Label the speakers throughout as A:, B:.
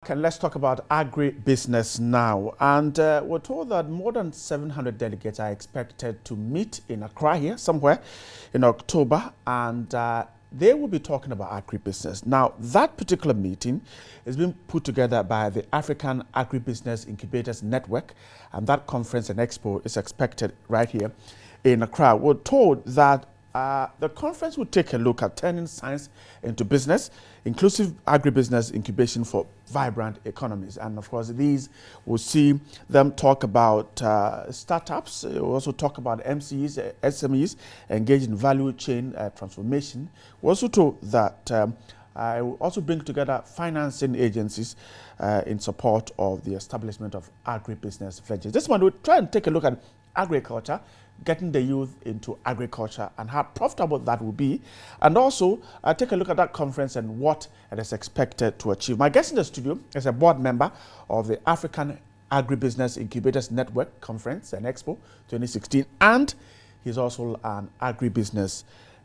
A: back and let's talk about agribusiness now. And we're told that more than 700 delegates are expected to meet in Accra here somewhere in October, and they will be talking about agribusiness. Now, that particular meeting is being put together by the African Agribusiness Incubators Network, and that conference and expo is expected right here in Accra. We're told that the conference will take a look at turning science into business, inclusive agribusiness incubation for vibrant economies. And of course, these will see them talk about startups. We'll also talk about MCEs, SMEs, engage in value chain transformation. We're also told that I will also bring together financing agencies in support of the establishment of agribusiness ventures. This one, we'll try and take a look at agriculture, getting the youth into agriculture and how profitable that will be. And also take a look at that conference and what it is expected to achieve. My guest in the studio is a board member of the African Agribusiness Incubators Network Conference and Expo 2016. And he's also an agribusiness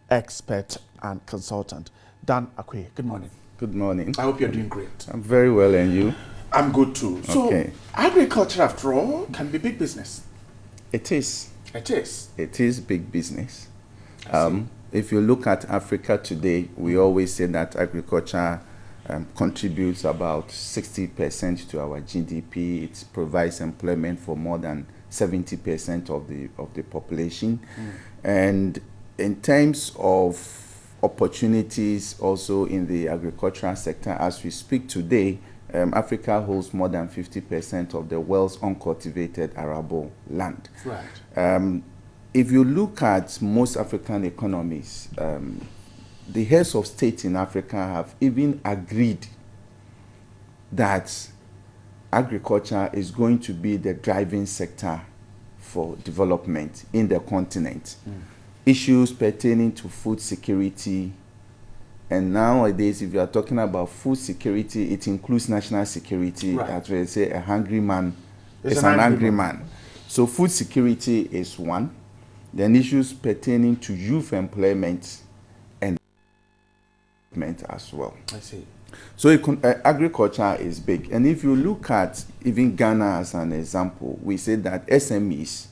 A: expert and consultant. Dan Akwe, good morning.
B: Good morning.
A: I hope you're doing great.
B: I'm very well, and you?
A: I'm good too. So agriculture, after all, can be big business.
B: It is.
A: It is.
B: It is big business. If you look at Africa today, we always say that agriculture contributes about 60% to our GDP. It provides employment for more than 70% of the population. And in terms of opportunities also in the agricultural sector, as we speak today, Africa holds more than 50% of the world's uncultivated arable land.
A: Right.
B: If you look at most African economies, the heads of state in Africa have even agreed that agriculture is going to be the driving sector for development in the continent. Issues pertaining to food security. And nowadays, if you are talking about food security, it includes national security.
A: Right.
B: As we say, a hungry man is an angry man. So food security is one. Then issues pertaining to youth employment and development as well.
A: I see.
B: So agriculture is big. And if you look at even Ghana as an example, we say that SMEs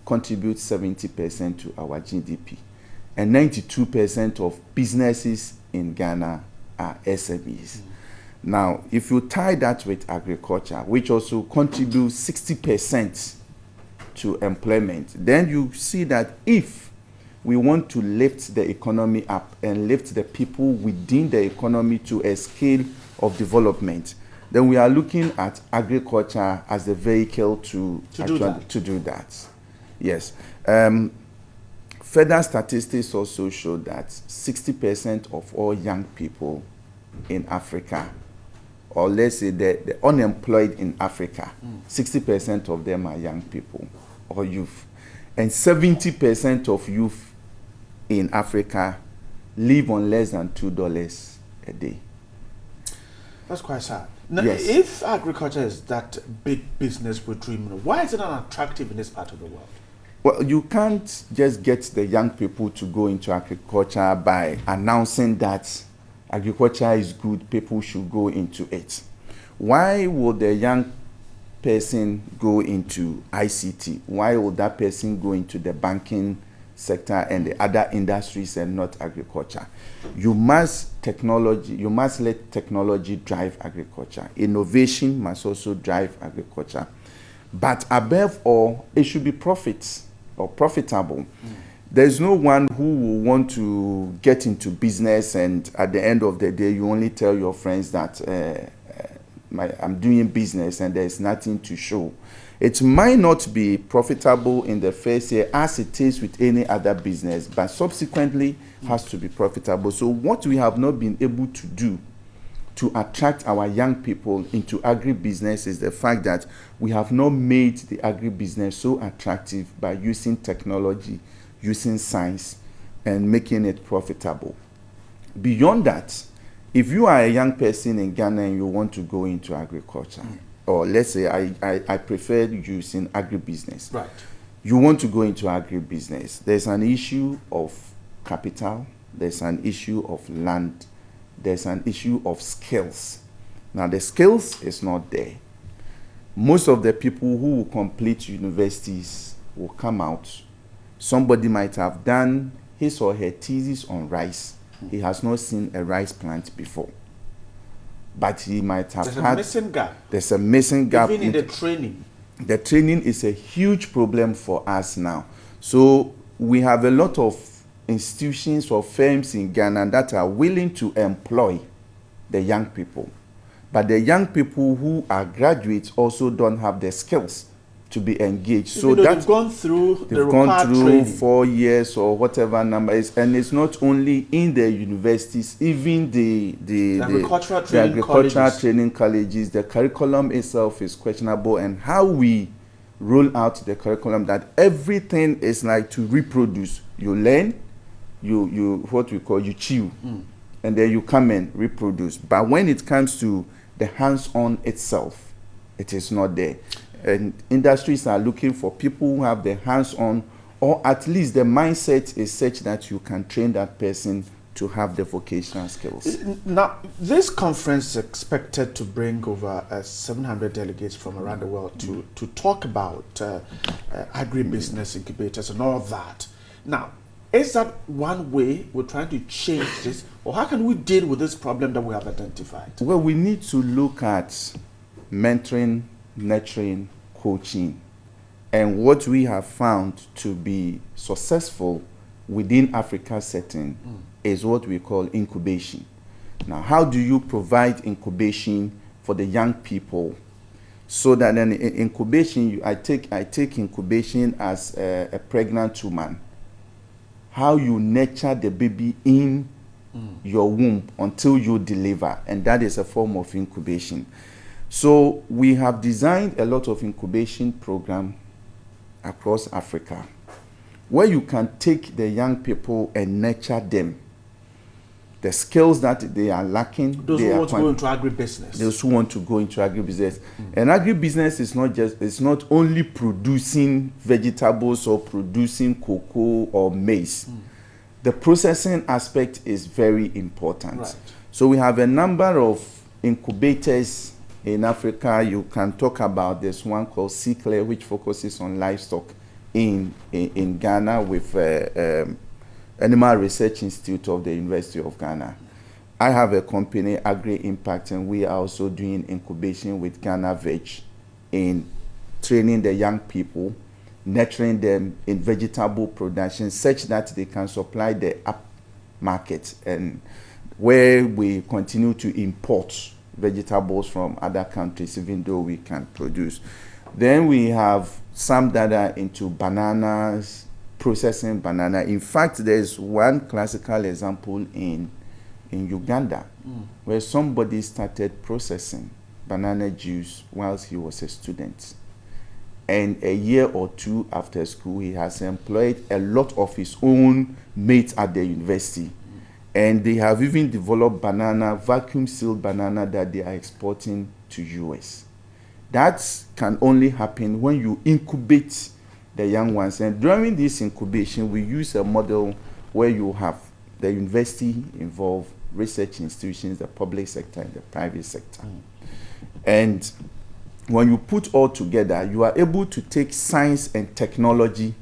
B: contribute 70% to our GDP. And 92% of businesses in Ghana are SMEs. Now, if you tie that with agriculture, which also contributes 60% to employment, then you see that if we want to lift the economy up and lift the people within the economy to a scale of development, then we are looking at agriculture as the vehicle to do that. Yes. Further statistics also show that 60% of all young people in Africa, or let's say the unemployed in Africa, 60% of them are young people or youth. And 70% of youth in Africa live on less than $2 a day.
A: That's quite sad. Now,
B: yes.
A: If agriculture is that big business we're dreaming of, why is it not attractive in this part of the world?
B: Well, you can't just get the young people to go into agriculture by announcing that agriculture is good, people should go into it. Why would the young person go into ICT? Why would that person go into the banking sector and the other industries and not agriculture? You must let technology drive agriculture. Innovation must also drive agriculture. But above all, it should be profitable. There's no one who will want to get into business and at the end of the day, you only tell your friends that I'm doing business and there's nothing to show. It might not be profitable in the first year as it is with any other business, but subsequently has to be profitable. So what we have not been able to do to attract our young people into agribusiness is the fact that we have not made the agribusiness so attractive by using technology, using science, and making it profitable. Beyond that, if you are a young person in Ghana and you want to go into agriculture, or let's say I prefer using agribusiness.
A: Right.
B: You want to go into agribusiness. There's an issue of capital, there's an issue of land, there's an issue of skills. Now, the skills is not there. Most of the people who will complete universities will come out. Somebody might have done his or her thesis on rice. He has not seen a rice plant before. But he might have
A: There's a missing gap.
B: There's a missing gap.
A: Even in the training.
B: The training is a huge problem for us now. So we have a lot of institutions or firms in Ghana that are willing to employ the young people. But the young people who are graduates also don't have the skills to be engaged. So
A: they've gone through
B: the required training. 4 years or whatever number is, and it's not only in the universities, even the agricultural training colleges, the curriculum itself is questionable, and how we roll out the curriculum, that everything is like to reproduce. You learn, you what we call you chew, and then you come and reproduce. But when it comes to the hands-on itself, it is not there. And industries are looking for people who have the hands-on, or at least the mindset is such that you can train that person to have the vocational skills.
A: Now, this conference is expected to bring over 700 delegates from around the world to talk about agribusiness incubators and all that. Now, is that one way we're trying to change this, or how can we deal with this problem that we have identified?
B: Well, we need to look at mentoring, nurturing, coaching, and what we have found to be successful within Africa's setting is what we call incubation. Now, how do you provide incubation for the young people? So that in incubation, I take incubation as a pregnant woman. How you nurture the baby in your womb until you deliver, and that is a form of incubation. So we have designed a lot of incubation programs across Africa, where you can take the young people and nurture them. The skills that they are lacking.
A: Those who want to go into agribusiness.
B: Those who want to go into agribusiness. And agribusiness is not only producing vegetables or producing cocoa or maize. The processing aspect is very important.
A: Right.
B: So we have a number of incubators in Africa. You can talk about this one called CICLE, which focuses on livestock in Ghana with Animal Research Institute of the University of Ghana. I have a company, Agri Impact, and we are also doing incubation with Ghana Veg in training the young people, nurturing them in vegetable production such that they can supply the up market, and where we continue to import vegetables from other countries even though we can produce. Then we have some that are into bananas, processing banana. In fact, there's one classical example in Uganda where somebody started processing banana juice whilst he was a student. And a year or two after school, he has employed a lot of his own mates at the university. And they have even developed banana, vacuum-sealed banana that they are exporting to US. That can only happen when you incubate the young ones. And during this incubation, we use a model where you have the university involved, research institutions, the public sector, and the private sector. And when you put all together, you are able to take science and technology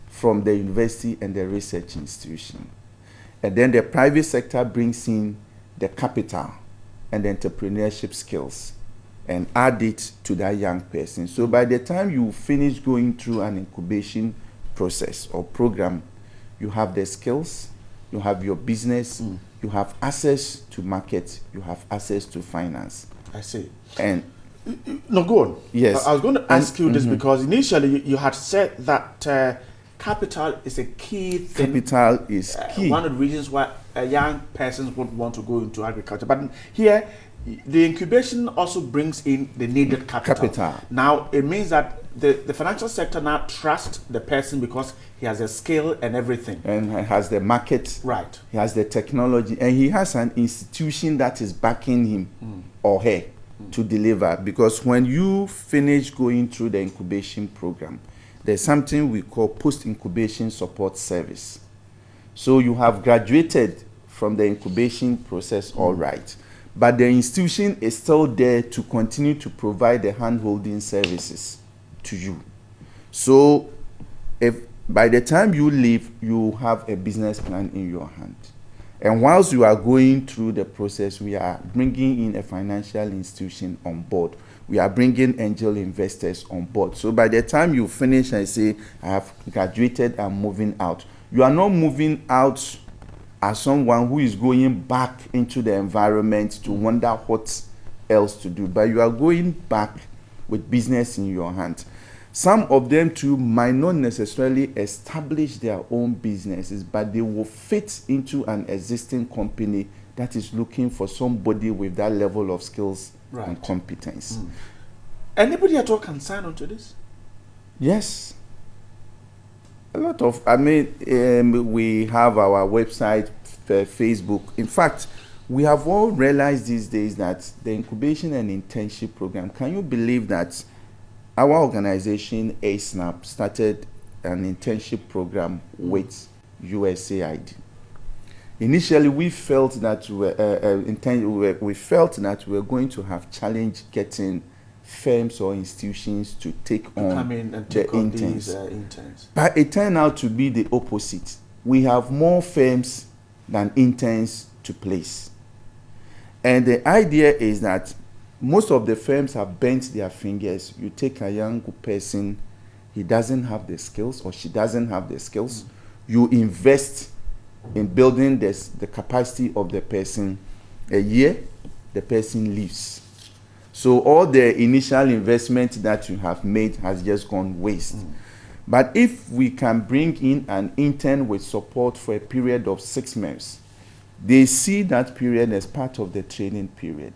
B: from the university and the research institution. And then the private sector brings in the capital and the entrepreneurship skills and add it to that young person. So by the time you finish going through an incubation process or program, you have the skills, you have your business, you have access to market, you have access to finance.
A: I see.
B: And
A: no, go on.
B: Yes.
A: I was going to ask you this because initially you had said that capital is a key thing.
B: Capital is key.
A: One of the reasons why young persons would want to go into agriculture. But here, the incubation also brings in the needed capital. Now, it means that the financial sector now trusts the person because he has a skill and everything.
B: And he has the market.
A: Right.
B: He has the technology. And he has an institution that is backing him or her to deliver. Because when you finish going through the incubation program, there's something we call post-incubation support service. So you have graduated from the incubation process, all right. but the institution is still there to continue to provide the hand-holding services to you. So if by the time you leave, you have a business plan in your hand. And whilst you are going through the process, we are bringing in a financial institution on board. We are bringing angel investors on board. So by the time you finish and say, I have graduated, I'm moving out, you are not moving out as someone who is going back into the environment to wonder what else to do, but you are going back with business in your hand. Some of them too might not necessarily establish their own businesses, but they will fit into an existing company that is looking for somebody with that level of skills and competence.
A: Anybody at all can sign on to this?
B: Yes. A lot of, we have our website, Facebook. In fact, we have all realized these days that the incubation and internship program, can you believe that our organization, ASNAP, started an internship program with USAID. Initially, we felt that we were going to have challenge getting firms or institutions to take on the interns. But it turned out to be the opposite. We have more firms than interns to place. And the idea is that most of the firms have bent their fingers. You take a young person, he doesn't have the skills or she doesn't have the skills. You invest in building the capacity of the person. A year, the person leaves. So all the initial investment that you have made has just gone waste. But if we can bring in an intern with support for a period of 6 months, they see that period as part of the training period.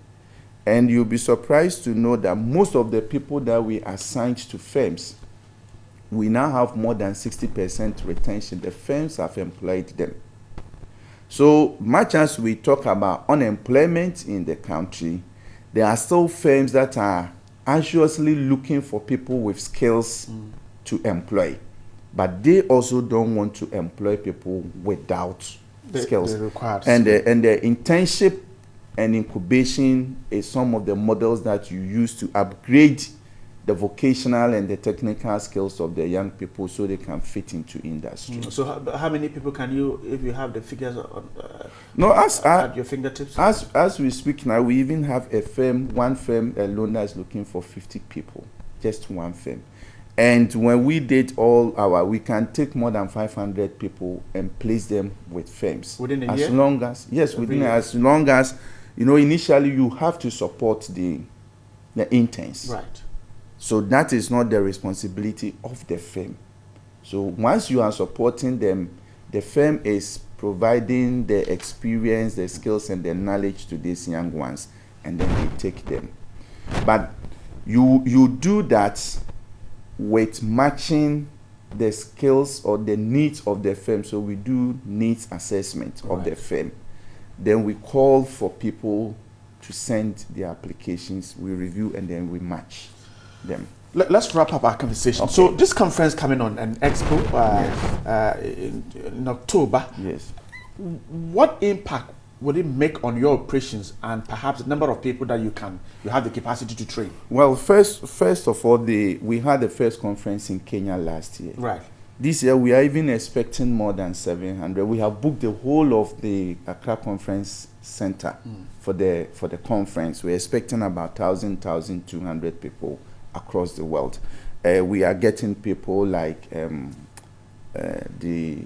B: And you'll be surprised to know that most of the people that we assigned to firms, we now have more than 60% retention. The firms have employed them. So much as we talk about unemployment in the country, there are still firms that are anxiously looking for people with skills to employ. But they also don't want to employ people without skills. And the internship and incubation is some of the models that you use to upgrade the vocational and the technical skills of the young people so they can fit into industry.
A: So how many people can you, if you have the figures on, at your fingertips?
B: As we speak now, we even have one firm alone that is looking for 50 people, just one firm. And when we did we can take more than 500 people and place them with firms.
A: Within a year?
B: As long as, initially you have to support the interns.
A: Right.
B: So that is not the responsibility of the firm. So once you are supporting them, the firm is providing the experience, the skills, and the knowledge to these young ones, and then they take them. But you do that with matching the skills or the needs of the firm. So we do needs assessment of the firm. Then we call for people to send their applications, we review, and then we match them.
A: Let's wrap up our conversation. Okay. So this conference coming on an expo in October.
B: Yes.
A: What impact will it make on your operations and perhaps the number of people that you have the capacity to train?
B: Well, first of all, we had the first conference in Kenya last year.
A: Right.
B: This year we are even expecting more than 700. We have booked the whole of the Accra Conference Center for the conference. We're expecting about 1,200 people across the world. We are getting people like the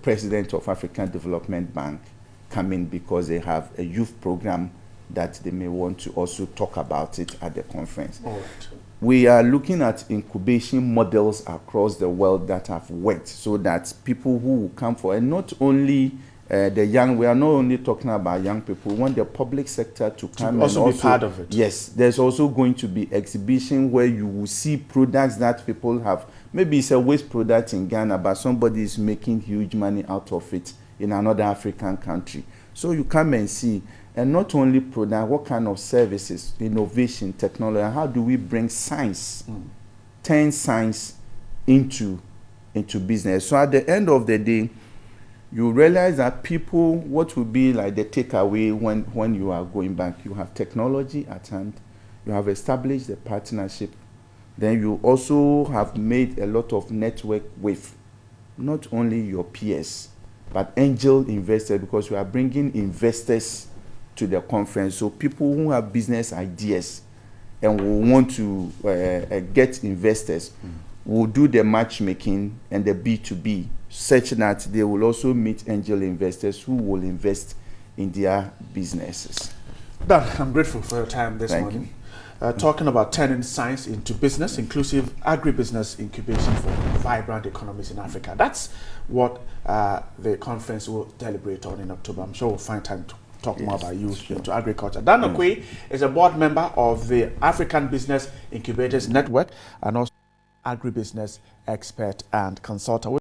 B: president of African Development Bank coming because they have a youth program that they may want to also talk about it at the conference.
A: All right.
B: We are looking at incubation models across the world that have worked so that people who will come for, and not only the young, we are not only talking about young people, we want the public sector to come and
A: also be part of it.
B: Yes, there's also going to be exhibition where you will see products that people have. Maybe it's a waste product in Ghana, but somebody is making huge money out of it in another African country. So you come and see, and not only product, what kind of services, innovation, technology, and how do we bring science, turn science into business. So at the end of the day, you realize that people, what will be like the takeaway when you are going back? You have technology at hand, you have established the partnership, then you also have made a lot of network with not only your peers, but angel investors, because you are bringing investors to the conference. So people who have business ideas and will want to get investors will do the matchmaking and the B2B, such that they will also meet angel investors who will invest in their businesses.
A: Dan, I'm grateful for your time this
B: Thank
A: morning. Talking about turning science into business, inclusive agribusiness incubation for vibrant economies in Africa. That's what the conference will deliberate on in October. I'm sure we'll find time to talk more about you into agriculture. Dan Okoye is a board member of the African Business Incubators Network and also agribusiness expert and consultant.